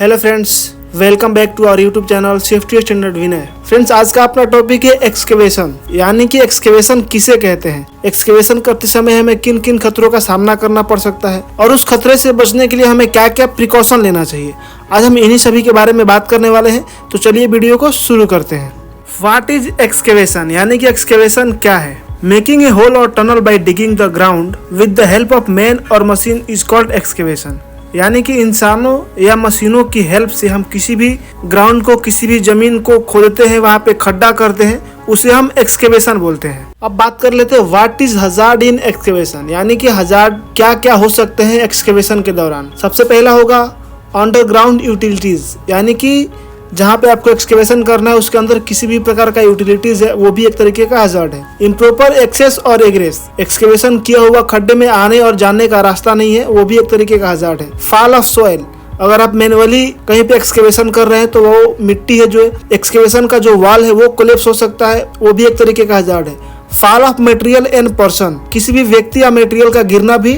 Hello friends, welcome back to our YouTube channel safety standard Vinay. Friends, आज का अपना topic है एक्सकेवेशन, यानी कि एक्सकेवेशन किसे कहते हैं। एक्सकेवेशन करते समय हमें किन किन खतरों का सामना करना पड़ सकता है और उस खतरे से बचने के लिए हमें क्या क्या प्रिकॉशन लेना चाहिए। आज हम इन्हीं सभी के बारे में बात करने वाले हैं, तो चलिए वीडियो को शुरू करते हैं। व्हाट इज एक्सकेवेशन, यानी कि एक्सकेवेशन क्या है। मेकिंग ए होल और tunnel by digging the ground with the help of man और मशीन इज कॉल्ड एक्सकेवेशन, यानी कि इंसानों या मशीनों की हेल्प से हम किसी भी ग्राउंड को, किसी भी जमीन को खोदते हैं, वहाँ पे खड्डा करते हैं, उसे हम एक्सकेवेशन बोलते हैं। अब बात कर लेते हैं what is hazard in excavation, यानी कि हजार्ड क्या क्या हो सकते हैं एक्सकेवेशन के दौरान। सबसे पहला होगा अंडरग्राउंड यूटिलिटीज, यानी कि जहाँ पे आपको एक्सकेवेशन करना है उसके अंदर किसी भी प्रकार का यूटिलिटीज है, वो भी एक तरीके का हजार्ड है। इम्प्रॉपर एक्सेस और एग्रेस, एक्सकेवेशन किया हुआ खड्डे में आने और जाने का रास्ता नहीं है, वो भी एक तरीके का हजार्ड है। फॉल ऑफ सोइल, अगर आप मैनुअली कहीं पे एक्सकेवेशन कर रहे हैं तो वो मिट्टी है जो एक्सकेवेशन का जो वॉल है वो कोलैप्स हो सकता है, वो भी एक तरीके का हजार्ड है। Fall of material and person, किसी भी व्यक्ति या मटेरियल का गिरना भी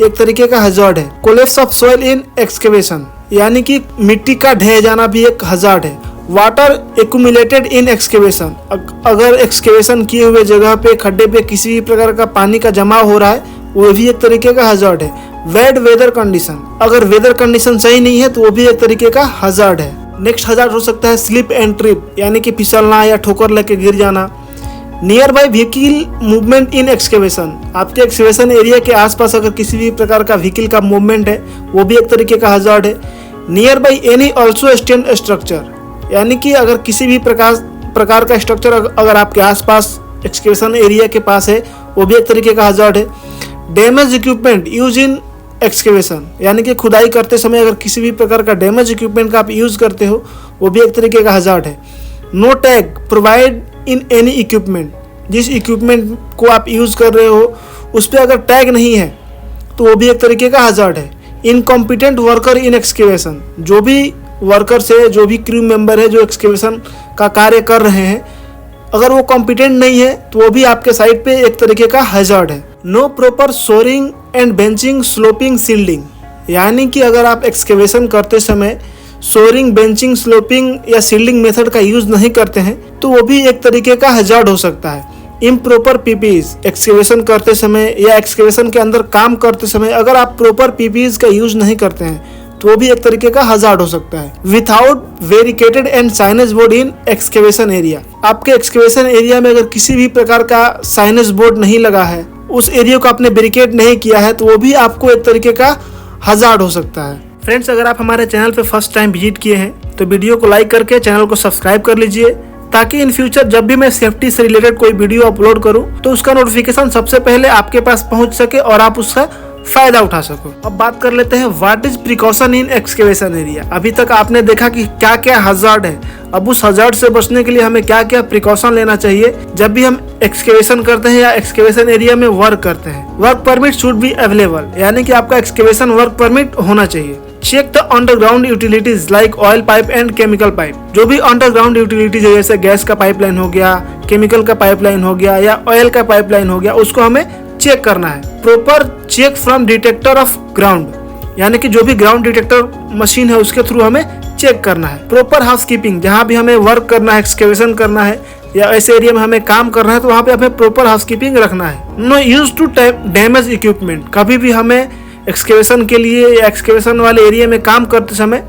एक तरीके का हजार्ड है। Collapse of soil in excavation, यानी कि मिट्टी का ढह जाना भी एक हजार्ड है। वाटर एक्यूमुलेटेड इन एक्सकेवेशन, अगर एक्सकेवेशन किए हुए जगह पे, खड्डे पे किसी भी प्रकार का पानी का जमाव हो रहा है, वो भी एक तरीके का हजार्ड है। बैड वेदर कंडीशन, अगर वेदर कंडीशन सही नहीं है तो वो भी एक तरीके का हजार्ड है। नेक्स्ट हजार्ड हो सकता है स्लिप एंड ट्रिप, यानी कि फिसलना या ठोकर लेके गिर जाना। Near by vehicle movement in excavation, आपके एक्सकेवेशन एरिया के आसपास अगर किसी भी प्रकार का व्हीकल का मूवमेंट है, वो भी एक तरीके का हजार्ड है। Near by any also stand structure, यानी कि अगर किसी भी प्रकार का स्ट्रक्चर अगर आपके आसपास एक्सकेवेशन एरिया के पास है, वो भी एक तरीके का हजार्ड है। Damage equipment use in excavation, यानी कि खुदाई करते समय अगर किसी भी प्रकार का डैमेज इक्विपमेंट का आप यूज करते हो, वो भी एक तरीके का हजार्ड है। No tag provide in any equipment, जिस इक्विपमेंट को आप यूज कर रहे हो उस पर अगर टैग नहीं है तो वो भी एक तरीके का हजार्ड है। इनकॉम्पिटेंट वर्कर इन एक्सकेवेशन, जो भी वर्कर्स है, जो भी क्रू मेंबर है जो एक्सकेवेशन का कार्य कर रहे हैं, अगर वो कॉम्पिटेंट नहीं है तो वो भी आपके साइड पे एक तरीके का हजार्ड है। No proper shoring and benching sloping shielding, यानी कि अगर आप एक्सकेवेशन करते समय सोरिंग, बेंचिंग, स्लोपिंग या सील्डिंग मेथड का यूज नहीं करते हैं तो वो भी एक तरीके का हजार्ड हो सकता है। इम्प्रॉपर पीपीज, एक्सकेवेशन करते समय या एक्सकेवेशन के अंदर काम करते समय अगर आप प्रॉपर पीपीज का यूज नहीं करते हैं तो वो भी एक तरीके का हजार्ड हो सकता है। Without variegated and signage board in excavation area, आपके एक्सकेवेशन एरिया में अगर किसी भी प्रकार का साइनेज बोर्ड नहीं लगा है, उस एरिया को आपने बैरिकेड नहीं किया है, तो वो भी आपको एक तरीके का हजार्ड हो सकता है। फ्रेंड्स, अगर आप हमारे चैनल पे फर्स्ट टाइम विजिट किए हैं तो वीडियो को लाइक करके चैनल को सब्सक्राइब कर लीजिए, ताकि इन फ्यूचर जब भी मैं सेफ्टी से रिलेटेड कोई वीडियो अपलोड करूं तो उसका नोटिफिकेशन सबसे पहले आपके पास पहुंच सके और आप उसका फायदा उठा सको। अब बात कर लेते हैं what is precaution in excavation area. अभी तक आपने देखा कि क्या क्या हजार्ड है, अब उस हजार्ड से बचने के लिए हमें क्या क्या प्रिकॉशन लेना चाहिए जब भी हम एक्सकेवेशन करते हैं या एक्सकेवेशन एरिया में वर्क करते हैं। Work permit should be available, यानी कि आपका एक्सकेवेशन वर्क परमिट होना चाहिए। Check the underground utilities like oil pipe and chemical pipe, जो भी अंडरग्राउंड यूटिलिटीज है जैसे गैस का पाइपलाइन हो गया, केमिकल का पाइपलाइन हो गया या ऑयल का पाइपलाइन हो गया, उसको हमें चेक करना है। Proper check from detector of ground, यानी कि जो भी ग्राउंड डिटेक्टर मशीन है उसके थ्रू हमें चेक करना है। प्रॉपर हाउसकीपिंग, जहाँ भी हमें वर्क करना है, एक्सकेवेशन करना है या ऐसे एरिया में हमें काम करना है तो वहाँ पे हमें प्रॉपर हाउसकीपिंग रखना है। No use to damage equipment, कभी भी हमें एक्सकेवेशन के लिए या एक्सकेवेशन वाले एरिया में काम करते समय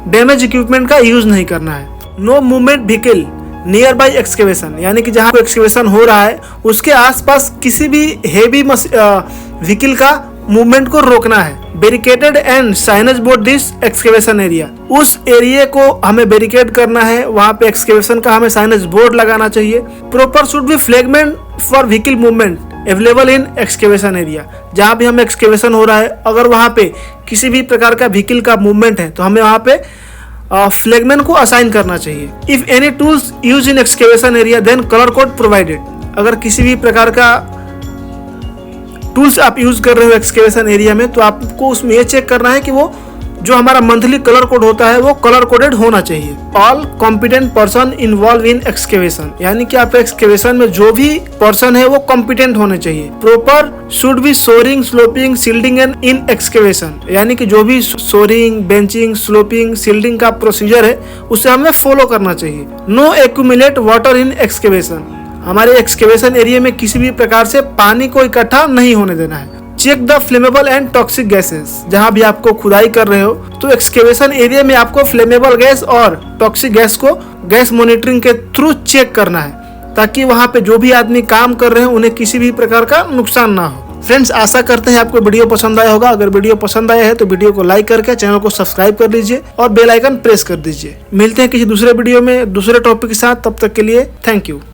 डैमेज इक्विपमेंट का यूज नहीं करना है। No movement vehicle nearby excavation, यानी कि जहाँ एक्सकेवेशन हो रहा है उसके आसपास किसी भी हेवी व्हीकल का मूवमेंट को रोकना है। Barricaded and signage board this excavation area, उस एरिया को हमें बैरिकेड करना है, वहाँ पे एक्सकेवेशन का हमें साइनेज बोर्ड लगाना चाहिए। Proper should be flagman for vehicle movement available in excavation area, जहाँ भी हमें एक्सकेवेशन हो रहा है अगर वहाँ पे किसी भी प्रकार का व्हीकल का मूवमेंट है तो हमें वहाँ पे फ्लैगमैन को असाइन करना चाहिए। If any tools use in excavation area then colour code provided, अगर किसी भी प्रकार का टूल्स आप यूज कर रहे हो एक्सकेवेशन एरिया में तो आपको उसमें ये चेक करना है कि वो जो हमारा मंथली कलर कोड होता है वो कलर कोडेड होना चाहिए। All competent person involve in excavation, यानी कि आपके एक्सकेवेशन में जो भी पर्सन है वो कॉम्पिटेंट होने चाहिए। Proper should be shoring, sloping, shielding and in excavation, यानी कि जो भी सोरिंग, बेंचिंग, स्लोपिंग, सील्डिंग का प्रोसीजर है उसे हमें फॉलो करना चाहिए। No accumulate water in excavation, हमारे एक्सकेवेशन एरिया में किसी भी प्रकार से पानी को इकट्ठा नहीं होने देना है। Check the flammable and toxic gases, जहां भी आपको खुदाई कर रहे हो तो एक्सकेवेशन एरिया में आपको फ्लेमेबल गैस और टॉक्सिक गैस को गैस मॉनिटरिंग के थ्रू चेक करना है, ताकि वहां पे जो भी आदमी काम कर रहे हैं उन्हें किसी भी प्रकार का नुकसान ना हो। फ्रेंड्स, आशा करते हैं आपको वीडियो पसंद आया होगा। अगर वीडियो पसंद आया है तो वीडियो को लाइक करके चैनल को सब्सक्राइब कर लीजिए और बेल आइकन प्रेस कर दीजिए। मिलते हैं किसी दूसरे वीडियो में दूसरे टॉपिक के साथ, तब तक के लिए थैंक यू।